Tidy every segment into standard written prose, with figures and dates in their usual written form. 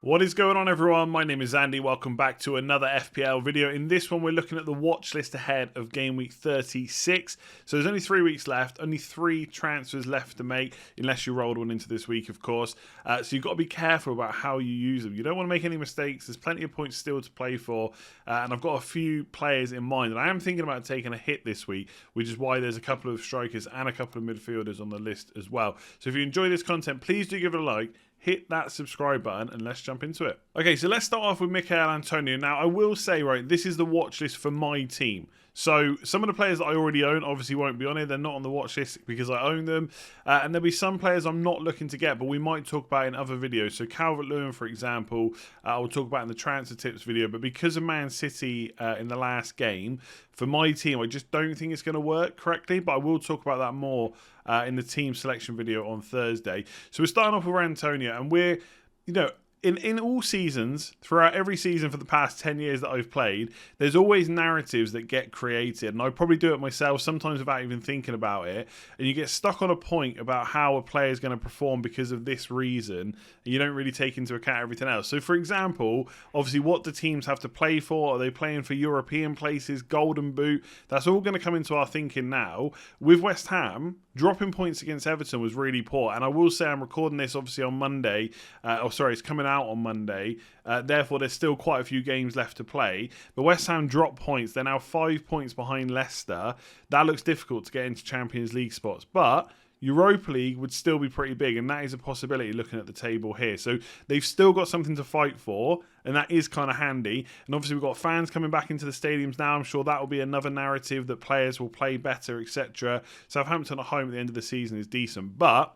What is going on, everyone? My name is Andy. Welcome back to another FPL video. In this one, we're looking at the watch list ahead of game week 36. So there's only 3 weeks left, only 3 transfers left to make, unless you rolled one into this week, of course. So you've got to be careful about how you use them. You don't want to make any mistakes. There's plenty of points still to play for. And I've got a few players in mind. And I am thinking about taking a hit this week, which is why there's a couple of strikers and a couple of midfielders on the list as well. So if you enjoy this content, please do give it a like. Hit that subscribe button and let's jump into it. Okay, so let's start off with Michail Antonio. Now, I will say, right, this is the watch list for my team. So some of the players that I already own obviously won't be on here. They're not on the watch list because I own them. And there'll be some players I'm not looking to get, but we might talk about in other videos. So Calvert-Lewin, for example, I will talk about in the transfer tips video. But because of Man City in the last game, for my team, I just don't think it's going to work correctly. But I will talk about that more in the team selection video on Thursday. So we're starting off with Antonio, and we're, in all seasons, throughout every season for the past 10 years that I've played, there's always narratives that get created. And I probably do it myself, sometimes without even thinking about it. And you get stuck on a point about how a player is going to perform because of this reason. And you don't really take into account everything else. So, for example, obviously, what do teams have to play for? Are they playing for European places, Golden Boot? That's all going to come into our thinking now. With West Ham, dropping points against Everton was really poor. And I will say I'm recording this, obviously, on Monday. It's coming out on Monday. Therefore, there's still quite a few games left to play. But West Ham dropped points. They're now 5 points behind Leicester. That looks difficult to get into Champions League spots. But Europa League would still be pretty big, and that is a possibility looking at the table here. So they've still got something to fight for, and that is kind of handy. And obviously we've got fans coming back into the stadiums now. I'm sure that will be another narrative that players will play better, etc. Southampton at home at the end of the season is decent, but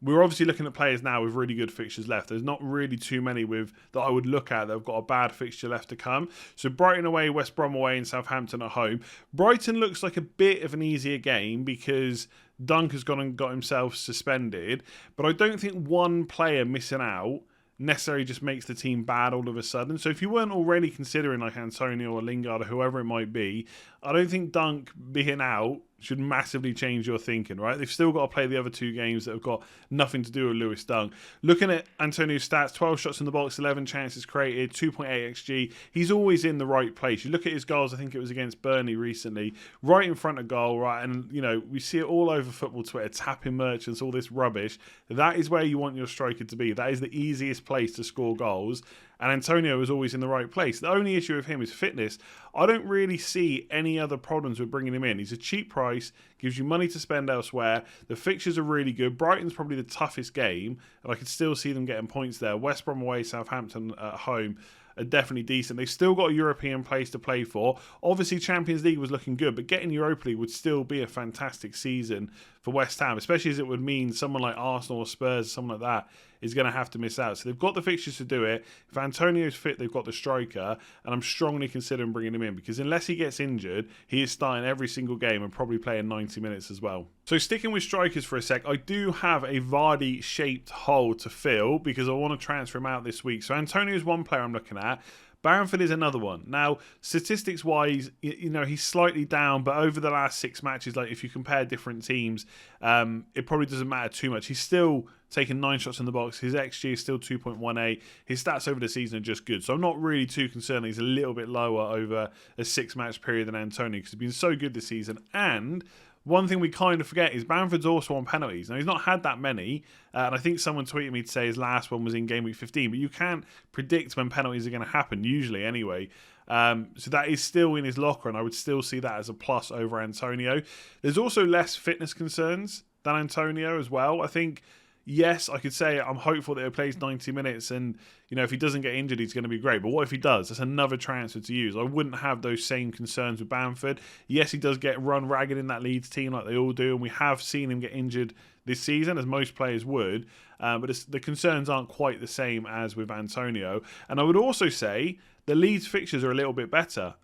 we're obviously looking at players now with really good fixtures left. There's not really too many that I would look at that have got a bad fixture left to come. So Brighton away, West Brom away, and Southampton at home. Brighton looks like a bit of an easier game because Dunk has gone and got himself suspended. But I don't think one player missing out necessarily just makes the team bad all of a sudden. So if you weren't already considering like Antonio or Lingard or whoever it might be, I don't think Dunk being out should massively change your thinking, right? They've still got to play the other 2 games that have got nothing to do with Lewis Dunk. Looking at Antonio's stats, 12 shots in the box, 11 chances created, 2.8 XG. He's always in the right place. You look at his goals, I think it was against Burnley recently, right in front of goal, right? And, we see it all over football Twitter, tapping merchants, all this rubbish. That is where you want your striker to be. That is the easiest place to score goals. And Antonio is always in the right place. The only issue with him is fitness. I don't really see any other problems with bringing him in. He's a cheap price, gives you money to spend elsewhere. The fixtures are really good. Brighton's probably the toughest game, and I could still see them getting points there. West Brom away, Southampton at home are definitely decent. They've still got a European place to play for. Obviously, Champions League was looking good, but getting Europa League would still be a fantastic season for West Ham, especially as it would mean someone like Arsenal or Spurs, someone like that, is going to have to miss out. So they've got the fixtures to do it. If Antonio's fit, they've got the striker, and I'm strongly considering bringing him in because unless he gets injured, he is starting every single game and probably playing 90 minutes as well. So sticking with strikers for a sec, I do have a Vardy-shaped hole to fill because I want to transfer him out this week. So Antonio is one player I'm looking at. Bamford is another one. Now, statistics-wise, he's slightly down, but over the last 6 matches, like if you compare different teams, it probably doesn't matter too much. He's still taking 9 shots in the box. His XG is still 2.18. His stats over the season are just good. So I'm not really too concerned. He's a little bit lower over a 6-match period than Antonio because he's been so good this season. And one thing we kind of forget is Bamford's also on penalties. Now, he's not had that many, and I think someone tweeted me to say his last one was in game week 15, but you can't predict when penalties are going to happen, usually anyway. So that is still in his locker, and I would still see that as a plus over Antonio. There's also less fitness concerns than Antonio as well. I think, yes, I could say I'm hopeful that he plays 90 minutes and, if he doesn't get injured, he's going to be great. But what if he does? That's another transfer to use. I wouldn't have those same concerns with Bamford. Yes, he does get run ragged in that Leeds team like they all do, and we have seen him get injured this season, as most players would. But the concerns aren't quite the same as with Antonio. And I would also say the Leeds fixtures are a little bit better.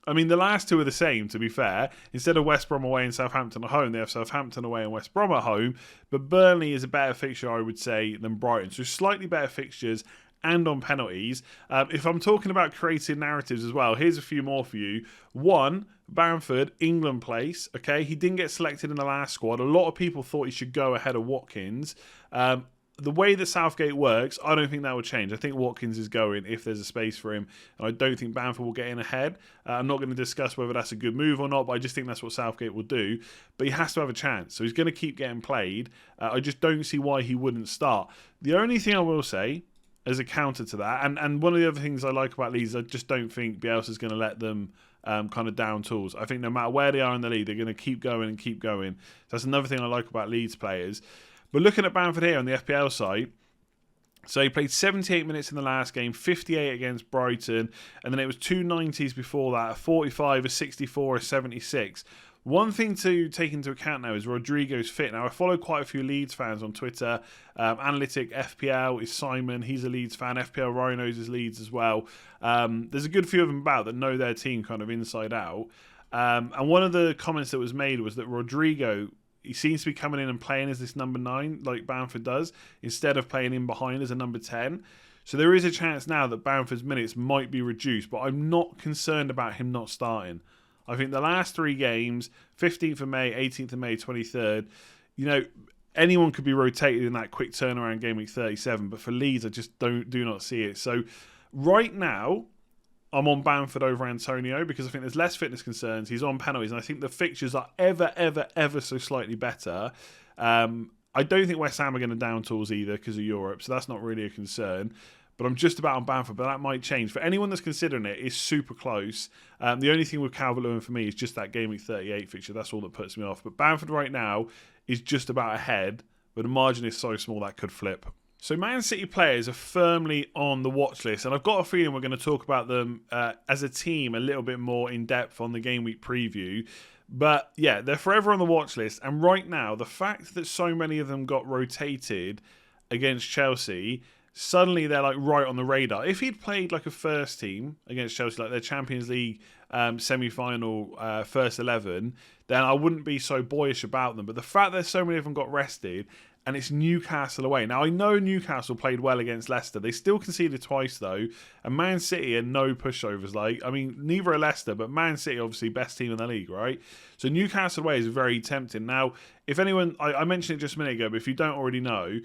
The last 2 are the same, to be fair. Instead of West Brom away and Southampton at home, they have Southampton away and West Brom at home. But Burnley is a better fixture, I would say, than Brighton. So slightly better fixtures and on penalties. If I'm talking about creative narratives as well, here's a few more for you. 1, Bamford, England place. Okay, he didn't get selected in the last squad. A lot of people thought he should go ahead of Watkins. the way that Southgate works, I don't think that will change. I think Watkins is going if there's a space for him, and I don't think Bamford will get in ahead. I'm not going to discuss whether that's a good move or not, but I just think that's what Southgate will do. But he has to have a chance, so he's going to keep getting played. I just don't see why he wouldn't start. The only thing I will say as a counter to that, and one of the other things I like about Leeds, I just don't think Bielsa's going to let them kind of down tools. I think no matter where they are in the league, they're going to keep going and keep going. So that's another thing I like about Leeds players. But looking at Bamford here on the FPL side, so he played 78 minutes in the last game, 58 against Brighton, and then it was 2 90s before that, a 45, a 64, a 76. One thing to take into account now is Rodrigo's fit. Now, I follow quite a few Leeds fans on Twitter. Analytic FPL is Simon. He's a Leeds fan. FPL Rhinos is Leeds as well. There's a good few of them about that know their team kind of inside out. And one of the comments that was made was that Rodrigo, he seems to be coming in and playing as this number 9, like Bamford does, instead of playing in behind as a number 10. So there is a chance now that Bamford's minutes might be reduced, but I'm not concerned about him not starting. I think the last 3 games, 15th of May, 18th of May, 23rd, anyone could be rotated in that quick turnaround game week 37, but for Leeds, I just do not see it. So right now, I'm on Bamford over Antonio because I think there's less fitness concerns. He's on penalties, and I think the fixtures are ever so slightly better. I don't think West Ham are going to down tools either because of Europe, so that's not really a concern. But I'm just about on Bamford, but that might change. For anyone that's considering it, it's super close. The only thing with Calvert-Lewin for me is just that game week 38 fixture. That's all that puts me off. But Bamford right now is just about ahead, but the margin is so small that could flip. So Man City players are firmly on the watch list, and I've got a feeling we're going to talk about them as a team a little bit more in depth on the game week preview. But yeah, they're forever on the watch list, and right now, the fact that so many of them got rotated against Chelsea, suddenly they're like right on the radar. If he'd played like a first team against Chelsea, like their Champions League semi-final first 11, then I wouldn't be so boyish about them. But the fact that so many of them got rested, and it's Newcastle away. Now, I know Newcastle played well against Leicester. They still conceded twice, though. And Man City are no pushovers. Neither are Leicester, but Man City, obviously, best team in the league, right? So Newcastle away is very tempting. Now, if anyone, I mentioned it just a minute ago, but if you don't already know,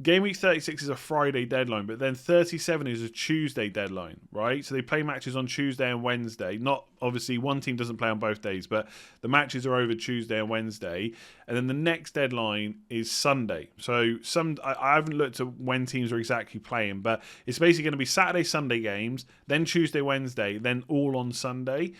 Game week 36 is a Friday deadline, but then 37 is a Tuesday deadline, right? So they play matches on Tuesday and Wednesday. Not, obviously, one team doesn't play on both days, but the matches are over Tuesday and Wednesday. And then the next deadline is Sunday. So I haven't looked at when teams are exactly playing, but it's basically going to be Saturday, Sunday games, then Tuesday, Wednesday, then all on Sunday.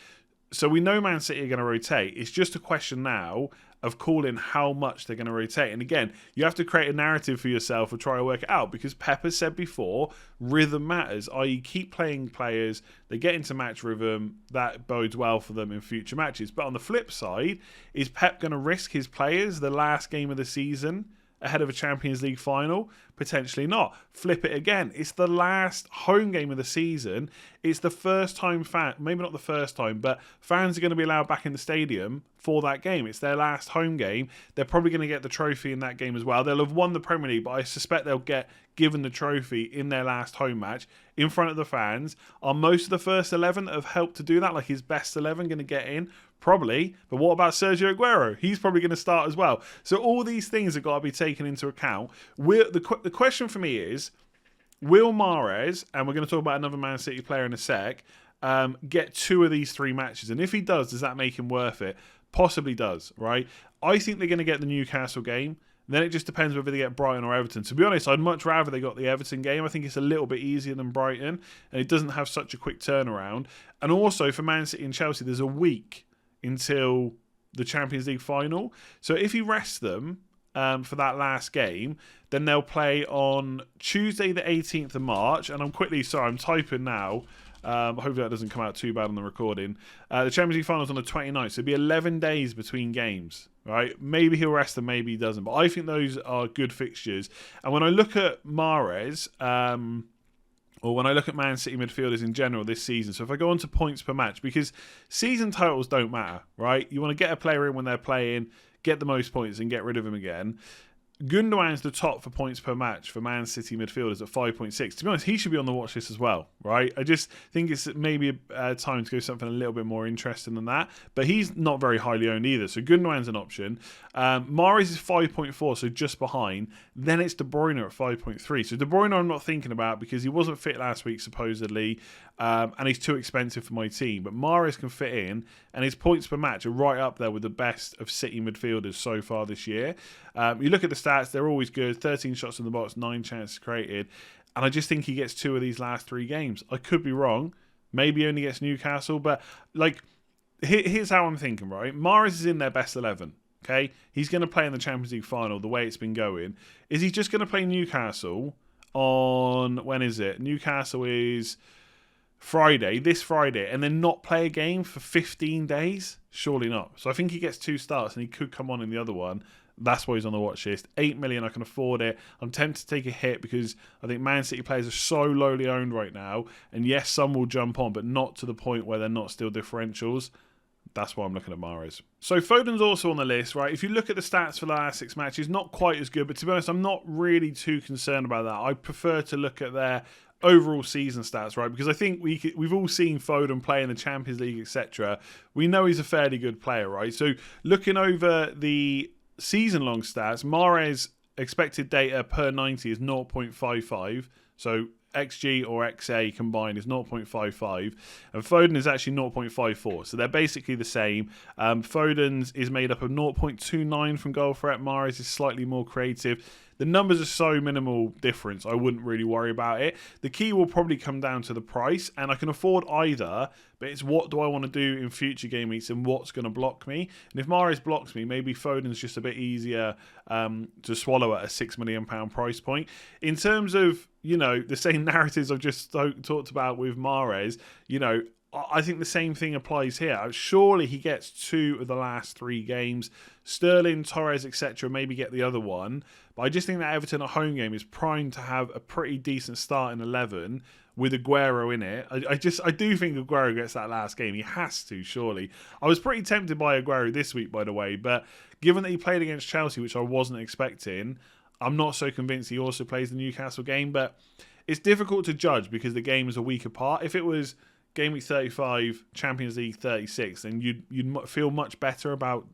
So we know Man City are going to rotate. It's just a question now of calling how much they're going to rotate. And again, you have to create a narrative for yourself or try to work it out, because Pep has said before, rhythm matters, i.e. keep playing players, they get into match rhythm, that bodes well for them in future matches. But on the flip side, is Pep going to risk his players the last game of the season ahead of a Champions League final? Potentially not. Flip it again. It's the last home game of the season. It's the first time maybe not the first time, but fans are going to be allowed back in the stadium for that game. It's their last home game. They're probably going to get the trophy in that game as well. They'll have won the Premier League, but I suspect they'll get given the trophy in their last home match in front of the fans. Are most of the first 11 that have helped to do that, like his best 11, going to get in? Probably. But what about Sergio Aguero? He's probably going to start as well. So all these things have got to be taken into account. The question for me is, will Mahrez, and we're going to talk about another Man City player in a sec, get 2 of these 3 matches? And if he does that make him worth it? Possibly does, right? I think they're going to get the Newcastle game. Then it just depends whether they get Brighton or Everton. To be honest, I'd much rather they got the Everton game. I think it's a little bit easier than Brighton, and it doesn't have such a quick turnaround. And also for Man City and Chelsea, there's a week until the Champions League final. So if you rest them for that last game, then they'll play on Tuesday the 18th of March. And I'm typing now. Hopefully that doesn't come out too bad on the recording. The Champions League final is on the 29th, so it'll be 11 days between games, right? Maybe he'll rest them, maybe he doesn't. But I think those are good fixtures. And when I look at Mahrez, or when I look at Man City midfielders in general this season, so if I go on to points per match, because season totals don't matter, right? You want to get a player in when they're playing, get the most points and get rid of him again. Gundogan's the top for points per match for Man City midfielders at 5.6. To be honest, he should be on the watch list as well, right? I just think it's maybe a time to go something a little bit more interesting than that. But he's not very highly owned either. So Gundogan's an option. Mahrez is 5.4, so just behind. Then it's De Bruyne at 5.3. So De Bruyne I'm not thinking about because he wasn't fit last week, supposedly. And he's too expensive for my team. But Mahrez can fit in, and his points per match are right up there with the best of City midfielders so far this year. You look at the stats, they're always good. 13 shots in the box, 9 chances created. And I just think he gets 2 of these last 3 games. I could be wrong. Maybe only gets Newcastle. But, like, here's how I'm thinking, right? Mahrez is in their best 11. Okay? He's going to play in the Champions League final the way it's been going. Is he just going to play Newcastle on... When is it? Newcastle is... this Friday, and then not play a game for 15 days? Surely not. So I think he gets 2 starts and he could come on in the other one. That's why he's on the watch list. 8 million, I can afford it. I'm tempted to take a hit because I think Man City players are so lowly owned right now. And yes, some will jump on, but not to the point where they're not still differentials. That's why I'm looking at Mahrez. So Foden's also on the list, right? If you look at the stats for the last 6 matches, not quite as good. But to be honest, I'm not really too concerned about that. I prefer to look at their overall season stats, right? Because I think we've all seen Foden play in the Champions League, etc. We know he's a fairly good player, right? So looking over the season-long stats, Mahrez expected data per 90 is 0.55. So XG or XA combined is 0.55, and Foden is actually 0.54. So they're basically the same. Foden's is made up of 0.29 from goal threat. Mahrez is slightly more creative. The numbers are so minimal difference, I wouldn't really worry about it. The key will probably come down to the price, and I can afford either, but it's what do I want to do in future game weeks and what's going to block me. And if Mahrez blocks me, maybe Foden's just a bit easier to swallow at a £6 million price point. In terms of, the same narratives I've just talked about with Mahrez, I think the same thing applies here. Surely he gets 2 of the last 3 games. Sterling, Torres, etc. maybe get the other one. But I just think that Everton at home game is primed to have a pretty decent start in 11 with Aguero in it. I do think Aguero gets that last game. He has to, surely. I was pretty tempted by Aguero this week, by the way. But given that he played against Chelsea, which I wasn't expecting, I'm not so convinced he also plays the Newcastle game. But it's difficult to judge because the game is a week apart. If it was Game Week 35, Champions League 36, then you'd feel much better about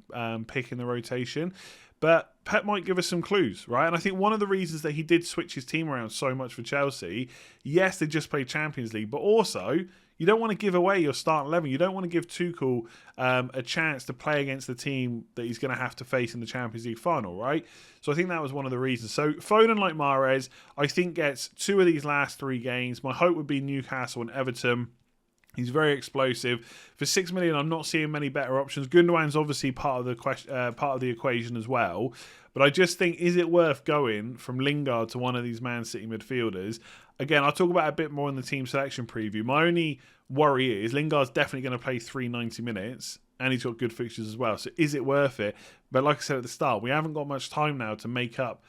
picking the rotation. But Pep might give us some clues, right? And I think one of the reasons that he did switch his team around so much for Chelsea, yes, they just played Champions League, but also you don't want to give away your starting 11. You don't want to give Tuchel a chance to play against the team that he's going to have to face in the Champions League final, right? So I think that was one of the reasons. So Foden, like Mahrez, I think gets 2 of these last 3 games. My hope would be Newcastle and Everton. He's very explosive. For 6 million, I'm not seeing many better options. Gundogan's obviously part of the equation as well. But I just think, is it worth going from Lingard to one of these Man City midfielders? Again, I'll talk about it a bit more in the team selection preview. My only worry is Lingard's definitely going to play 390 minutes. And he's got good fixtures as well. So is it worth it? But like I said at the start, we haven't got much time now to make up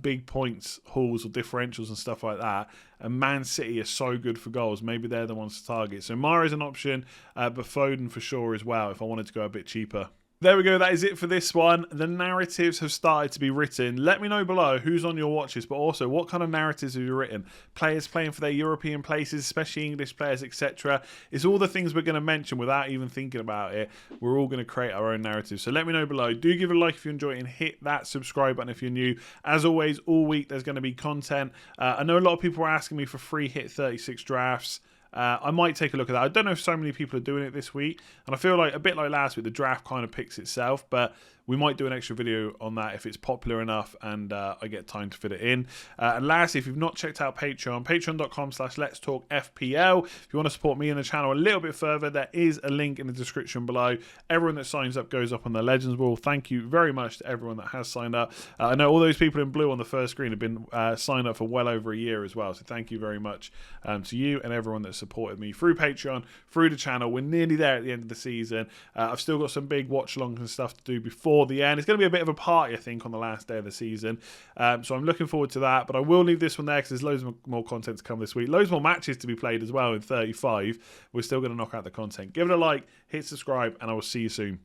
big points, hauls or differentials and stuff like that. And Man City are so good for goals. Maybe they're the ones to target. So Mahrez an option, but Foden for sure as well if I wanted to go a bit cheaper. There we go. That is it for this one. The narratives have started to be written. Let me know below who's on your watches, but also what kind of narratives have you written? Players playing for their European places, especially English players, etc. It's all the things we're going to mention without even thinking about it. We're all going to create our own narratives. So let me know below. Do give a like if you enjoy it and hit that subscribe button if you're new. As always, all week there's going to be content. I know a lot of people are asking me for free hit 36 drafts. I might take a look at that. I don't know if so many people are doing it this week. And I feel like, a bit like last week, the draft kind of picks itself. But we might do an extra video on that if it's popular enough and I get time to fit it in. And lastly, if you've not checked out Patreon, patreon.com/letstalkfpl. If you want to support me and the channel a little bit further, there is a link in the description below. Everyone that signs up goes up on the Legends Wall. Thank you very much to everyone that has signed up. I know all those people in blue on the first screen have been signed up for well over a year as well. So thank you very much to you and everyone that supported me through Patreon, through the channel. We're nearly there at the end of the season. I've still got some big watch-alongs and stuff to do before the end. It's going to be a bit of a party, I think, on the last day of the season. So I'm looking forward to that. But I will leave this one there because there's loads more content to come this week. Loads more matches to be played as well in 35. We're still going to knock out the content. Give it a like, hit subscribe, and I will see you soon.